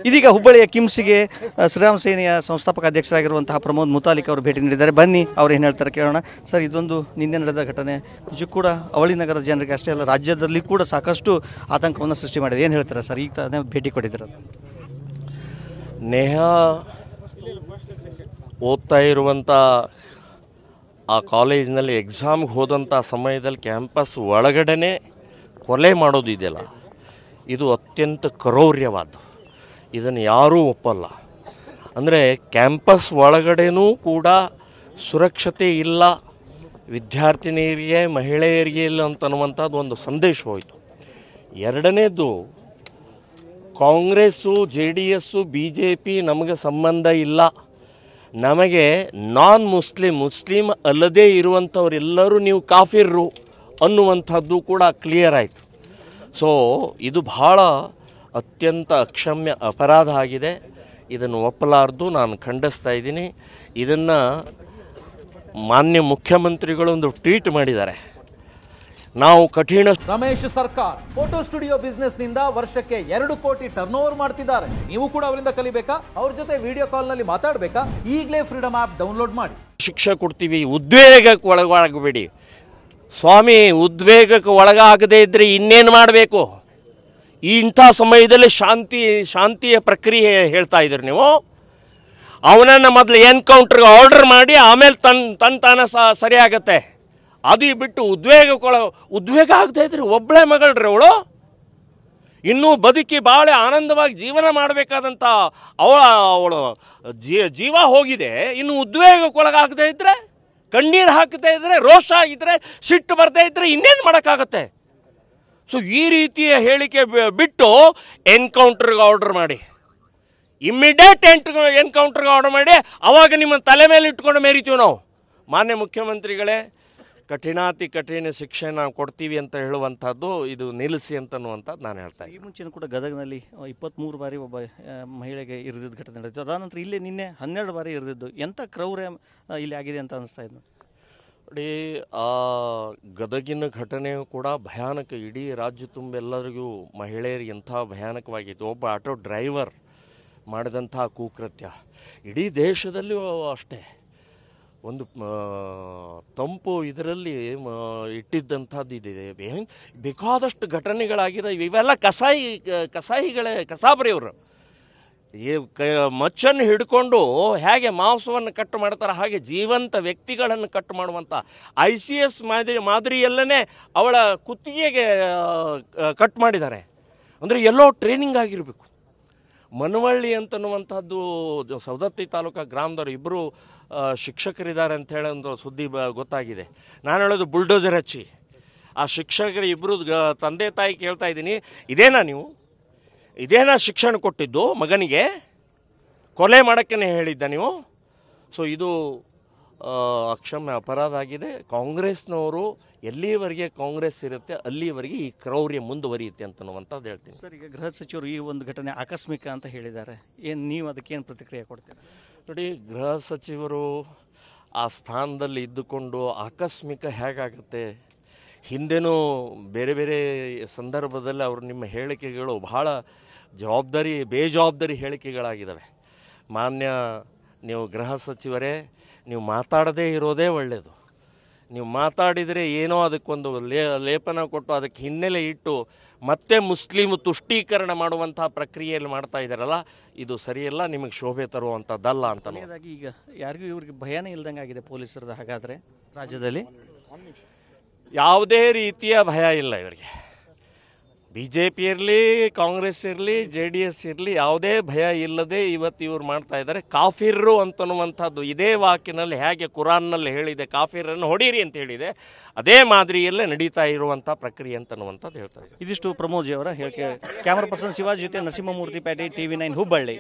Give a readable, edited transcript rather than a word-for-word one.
ಇದೀಗ ಹುಬ್ಬಳ್ಳಿಯ ಕಿಮ್ಸ್ಗೆ ಶ್ರೀರಾಮ್ ಸೇನೆಯ ಸಂಸ್ಥಾಪಕ ಅಧ್ಯಕ್ಷರಾಗಿರುವಂತಹ ಪ್ರಮೋದ್ ಮುತಾಲಿಕ್ ಅವರು ಭೇಟಿ ನೀಡಿದ್ದಾರೆ. ಬನ್ನಿ ಅವ್ರು ಏನು ಹೇಳ್ತಾರೆ ಕೇಳೋಣ. ಸರ್, ಇದೊಂದು ನಿನ್ನೆ ನಡೆದ ಘಟನೆ ನಿಜ ಕೂಡ ಅವಳಿ ನಗರದ ಜನರಿಗೆ ಅಷ್ಟೇ ಅಲ್ಲ, ರಾಜ್ಯದಲ್ಲಿ ಕೂಡ ಸಾಕಷ್ಟು ಆತಂಕವನ್ನು ಸೃಷ್ಟಿ ಮಾಡಿದೆ. ಏನು ಹೇಳ್ತಾರೆ ಸರ್, ಈಗ ತಾನೇ ಭೇಟಿ ಕೊಟ್ಟಿದ್ದಾರೆ? ನೇಹಾ ಓದ್ತಾ ಇರುವಂಥ ಆ ಕಾಲೇಜಿನಲ್ಲಿ ಎಕ್ಸಾಮ್ಗೆ ಹೋದಂಥ ಸಮಯದಲ್ಲಿ ಕ್ಯಾಂಪಸ್ ಒಳಗಡೆ ಕೊಲೆ ಮಾಡೋದಿದೆಯಲ್ಲ, ಇದು ಅತ್ಯಂತ ಕ್ರೌರ್ಯವಾದ್ದು. ಇದನ್ನು ಯಾರೂ ಒಪ್ಪಲ್ಲ. ಅಂದರೆ ಕ್ಯಾಂಪಸ್ ಒಳಗಡೆನೂ ಕೂಡ ಸುರಕ್ಷತೆ ಇಲ್ಲ, ವಿದ್ಯಾರ್ಥಿನಿಯರಿಗೆ ಮಹಿಳೆಯರಿಗೆ ಇಲ್ಲ ಅಂತನ್ನುವಂಥದ್ದು ಒಂದು ಸಂದೇಶ ಹೋಯಿತು. ಎರಡನೇದು, ಕಾಂಗ್ರೆಸ್ಸು JDS BJP ನಮಗೆ ಸಂಬಂಧ ಇಲ್ಲ, ನಮಗೆ ಮುಸ್ಲಿಂ ಅಲ್ಲದೇ ಇರುವಂಥವರೆಲ್ಲರೂ ನೀವು ಕಾಫಿರ್ರು ಅನ್ನುವಂಥದ್ದು ಕೂಡ ಕ್ಲಿಯರ್ ಆಯಿತು. ಸೊ ಇದು ಭಾಳ ಅತ್ಯಂತ ಅಕ್ಷಮ್ಯ ಅಪರಾಧ ಆಗಿದೆ. ಇದನ್ನು ಒಪ್ಪಲಾರ್ದು ನಾನು ಖಂಡಿಸ್ತಾ ಇದ್ದೀನಿ. ಇದನ್ನು ಮಾನ್ಯ ಮುಖ್ಯಮಂತ್ರಿಗಳು ಒಂದು ಟ್ವೀಟ್ ಮಾಡಿದ್ದಾರೆ. ನಾವು ಕಠಿಣ. ರಮೇಶ್ ಸರ್ಕಾರ್ ಫೋಟೋ ಸ್ಟುಡಿಯೋ ಬಿಸ್ನೆಸ್ ನಿಂದ ವರ್ಷಕ್ಕೆ 2 ಕೋಟಿ ಟರ್ನ್ ಓವರ್ ಮಾಡ್ತಿದ್ದಾರೆ. ನೀವು ಕೂಡ ಅವರಿಂದ ಕಲಿಬೇಕಾ? ಅವ್ರ ಜೊತೆ ವಿಡಿಯೋ ಕಾಲ್ ನಲ್ಲಿ ಮಾತಾಡಬೇಕಾ? ಈಗಲೇ ಫ್ರೀಡಮ್ ಆಪ್ ಡೌನ್ಲೋಡ್ ಮಾಡಿ. ಶಿಕ್ಷೆ ಕೊಡ್ತೀವಿ, ಉದ್ವೇಗಕ್ಕೆ ಒಳಗಾಗಬೇಡಿ ಸ್ವಾಮಿ. ಉದ್ವೇಗಕ್ಕೆ ಒಳಗಾಗದೇ ಇದ್ದರೆ ಇನ್ನೇನು ಮಾಡಬೇಕು? ಇಂಥ ಸಮಯದಲ್ಲಿ ಶಾಂತಿಯ ಪ್ರಕ್ರಿಯೆ ಹೇಳ್ತಾ ಇದ್ದೀರಿ ನೀವು. ಅವನನ್ನು ಮೊದಲು ಎನ್ಕೌಂಟ್ರಿಗೆ ಆರ್ಡರ್ ಮಾಡಿ ಆಮೇಲೆ ತಾನೇ ಸರಿಯಾಗತ್ತೆ. ಅದು ಬಿಟ್ಟು ಉದ್ವೇಗ ಆಗದೆ ಇದ್ರೆ ಒಬ್ಬಳೇ ಮಗಳ್ರಿ ಅವಳು. ಇನ್ನೂ ಬದುಕಿ ಭಾಳ ಆನಂದವಾಗಿ ಜೀವನ ಮಾಡಬೇಕಾದಂಥ ಅವಳು ಜೀವ ಹೋಗಿದೆ. ಇನ್ನು ಉದ್ವೇಗಕ್ಕೊಳಗಾಗದೇ ಇದ್ದರೆ, ಕಣ್ಣೀರು ಹಾಕದೇ ಇದ್ದರೆ, ರೋಷ ಆಗಿದ್ದರೆ, ಸಿಟ್ಟು ಬರದೇ ಇದ್ದರೆ ಇನ್ನೇನು ಮಾಡೋಕ್ಕಾಗತ್ತೆ? ಸೊ ಈ ರೀತಿಯ ಹೇಳಿಕೆ ಬಿಟ್ಟು ಎನ್ಕೌಂಟ್ರಿಗೆ ಆರ್ಡರ್ ಮಾಡಿ, ಇಮ್ಮಿಡಿಯೇಟ್ ಎನ್ಕೌಂಟ್ರಿಗೆ ಆರ್ಡರ್ ಮಾಡಿ, ಅವಾಗ ನಿಮ್ಮ ತಲೆ ಮೇಲೆ ಇಟ್ಕೊಂಡು ಮೇರಿತೀವಿ ನಾವು. ಮಾನ್ಯ ಮುಖ್ಯಮಂತ್ರಿಗಳೇ, ಕಠಿಣಾತಿ ಕಠಿಣ ಶಿಕ್ಷೆ ನಾವು ಕೊಡ್ತೀವಿ ಅಂತ ಹೇಳುವಂಥದ್ದು ಇದು ನಿಲ್ಲಿಸಿ ಅಂತನ್ನುವಂಥದ್ದು ನಾನು ಹೇಳ್ತಾ ಇದ್ದೀನಿ. ಈ ಮುಂಚೆನೂ ಕೂಡ ಗದಗನಲ್ಲಿ 23 ಬಾರಿ ಒಬ್ಬ ಮಹಿಳೆಗೆ ಇರಿದಿದ್ದ ಘಟನೆ ನಡೆದಿತ್ತು. ಅದಾನಂತರ ಇಲ್ಲೇ ನಿನ್ನೆ 12 ಬಾರಿ ಇರಿದಿದ್ದು. ಎಂಥ ಕ್ರೌರ್ಯ ಇಲ್ಲಿ ಆಗಿದೆ ಅಂತ ಅನಿಸ್ತಾ ಇದ್ದು ನೋಡಿ. ಆ ಗದಗಿನ ಘಟನೆಯು ಕೂಡ ಭಯಾನಕ. ಇಡೀ ರಾಜ್ಯ ತುಂಬ ಎಲ್ಲರಿಗೂ ಮಹಿಳೆಯರಿಗೆ ಎಂಥ ಭಯಾನಕವಾಗಿತ್ತು. ಒಬ್ಬ ಆಟೋ ಡ್ರೈವರ್ ಮಾಡಿದಂಥ ಕುಕೃತ್ಯ ಇಡೀ ದೇಶದಲ್ಲಿಯೂ ಅಷ್ಟೇ ಒಂದು ತಂಪು ಇದರಲ್ಲಿ ಇಟ್ಟಿದ್ದಂಥದ್ದು ಇದಿದೆ. ಬೇಕಾದಷ್ಟು ಘಟನೆಗಳಾಗಿದೆ. ಇವೆಲ್ಲ ಕಸಾಬರಿಯವರು ಮಚ್ಚನ್ನು ಹಿಡ್ಕೊಂಡು ಹೇಗೆ ಮಾಂಸವನ್ನು ಕಟ್ ಮಾಡ್ತಾರೆ, ಹಾಗೆ ಜೀವಂತ ವ್ಯಕ್ತಿಗಳನ್ನು ಕಟ್ ಮಾಡುವಂಥ ICS ಮಾದರಿಯಲ್ಲೇ ಅವಳ ಕುತ್ತಿಗೆಗೆ ಕಟ್ ಮಾಡಿದ್ದಾರೆ. ಅಂದರೆ ಎಲ್ಲೋ ಟ್ರೈನಿಂಗ್ ಆಗಿರಬೇಕು. ಮನವಳ್ಳಿ ಅಂತನ್ನುವಂಥದ್ದು ಸವದತ್ತಿ ತಾಲೂಕು ಗ್ರಾಮದವರು ಇಬ್ಬರು ಶಿಕ್ಷಕರಿದ್ದಾರೆ ಅಂತ ಹೇಳಿ ಒಂದು ಸುದ್ದಿ ಗೊತ್ತಾಗಿದೆ. ನಾನು ಹೇಳೋದು ಬುಲ್ಡೋಜರ್ ಹಚ್ಚಿ ಆ ಶಿಕ್ಷಕರು ಇಬ್ಬರು ತಂದೆ ತಾಯಿ ಕೇಳ್ತಾ ಇದ್ದೀನಿ, ಇದೇನಾ ಶಿಕ್ಷಣ ಕೊಟ್ಟಿದ್ದು ಮಗನಿಗೆ? ಕೊಲೆ ಮಾಡೋಕ್ಕೇ ಹೇಳಿದ್ದ ನೀವು? ಸೊ ಇದು ಅಕ್ಷಮ್ಯ ಅಪರಾಧ ಆಗಿದೆ. ಕಾಂಗ್ರೆಸ್ನವರು ಎಲ್ಲಿವರೆಗೆ ಕಾಂಗ್ರೆಸ್ ಇರುತ್ತೆ ಅಲ್ಲಿವರೆಗೆ ಈ ಕ್ರೌರ್ಯ ಮುಂದುವರಿಯುತ್ತೆ ಅಂತನ್ನುವಂಥದ್ದು ಹೇಳ್ತೀನಿ. ಸರ್, ಈಗ ಗೃಹ ಸಚಿವರು ಈ ಒಂದು ಘಟನೆ ಆಕಸ್ಮಿಕ ಅಂತ ಹೇಳಿದ್ದಾರೆ. ನೀವು ಅದಕ್ಕೇನು ಪ್ರತಿಕ್ರಿಯೆ ಕೊಡ್ತೀರಾ? ನೋಡಿ, ಗೃಹ ಸಚಿವರು ಆ ಸ್ಥಾನದಲ್ಲಿ ಇದ್ದುಕೊಂಡು ಆಕಸ್ಮಿಕ ಹೇಗಾಗುತ್ತೆ? ಹಿಂದೆನೂ ಬೇರೆ ಬೇರೆ ಸಂದರ್ಭದಲ್ಲಿ ಅವರು ನಿಮ್ಮ ಹೇಳಿಕೆಗಳು ಬಹಳ ಬೇಜವಾಬ್ದಾರಿ ಹೇಳಿಕೆಗಳಾಗಿದ್ದಾವೆ. ಮಾನ್ಯ ನೀವು ಗೃಹ ಸಚಿವರೇ, ನೀವು ಮಾತಾಡದೇ ಇರೋದೇ ಒಳ್ಳೆಯದು. ನೀವು ಮಾತಾಡಿದರೆ ಏನೋ ಅದಕ್ಕೊಂದು ಲೇಪನ ಕೊಟ್ಟು ಅದಕ್ಕೆ ಹಿನ್ನೆಲೆ ಇಟ್ಟು ಮತ್ತೆ ಮುಸ್ಲಿಂ ತುಷ್ಟೀಕರಣ ಮಾಡುವಂಥ ಪ್ರಕ್ರಿಯೆಯಲ್ಲಿ ಮಾಡ್ತಾ ಇದ್ದಾರಲ್ಲ, ಇದು ಸರಿಯಲ್ಲ, ನಿಮಗೆ ಶೋಭೆ ತರುವಂಥದ್ದಲ್ಲ ಅಂತ. ಈಗ ಯಾರಿಗೂ ಇವ್ರಿಗೆ ಭಯನೇ ಇಲ್ದಂಗೆ ಆಗಿದೆ ಪೊಲೀಸರದ್ದು. ಹಾಗಾದರೆ ರಾಜ್ಯದಲ್ಲಿ ಯಾವುದೇ ರೀತಿಯ ಭಯ ಇಲ್ಲ ಇವರಿಗೆ. BJP ಇರಲಿ, ಕಾಂಗ್ರೆಸ್ ಇರಲಿ, JDS ಇರಲಿ, ಯಾವುದೇ ಭಯ ಇಲ್ಲದೆ ಇವತ್ತು ಇವ್ರು ಮಾಡ್ತಾ ಇದ್ದಾರೆ. ಕಾಫಿರ್ರು ಅಂತನ್ನುವಂಥದ್ದು ಇದೇ ವಾಕಿನಲ್ಲಿ ಹೇಗೆ ಕುರಾನ್ನಲ್ಲಿ ಹೇಳಿದೆ, ಕಾಫಿರನ್ನು ಹೊಡೀರಿ ಅಂತ ಹೇಳಿದೆ, ಅದೇ ಮಾದರಿಯಲ್ಲೇ ನಡೀತಾ ಇರುವಂಥ ಪ್ರಕ್ರಿಯೆ ಅಂತನ್ನುವಂಥದ್ದು ಹೇಳ್ತಾ ಇದ್ದಾರೆ. ಇದಿಷ್ಟು ಪ್ರಮೋದ್ ಜಿ ಅವರ ಹೇಳಿಕೆ. ಕ್ಯಾಮರಾ ಪರ್ಸನ್ ಶಿವಾಜಿ ಜೊತೆ ನರಸಿಂಹಮೂರ್ತಿ ಪೇಟೆ, TV9 ಹುಬ್ಬಳ್ಳಿ.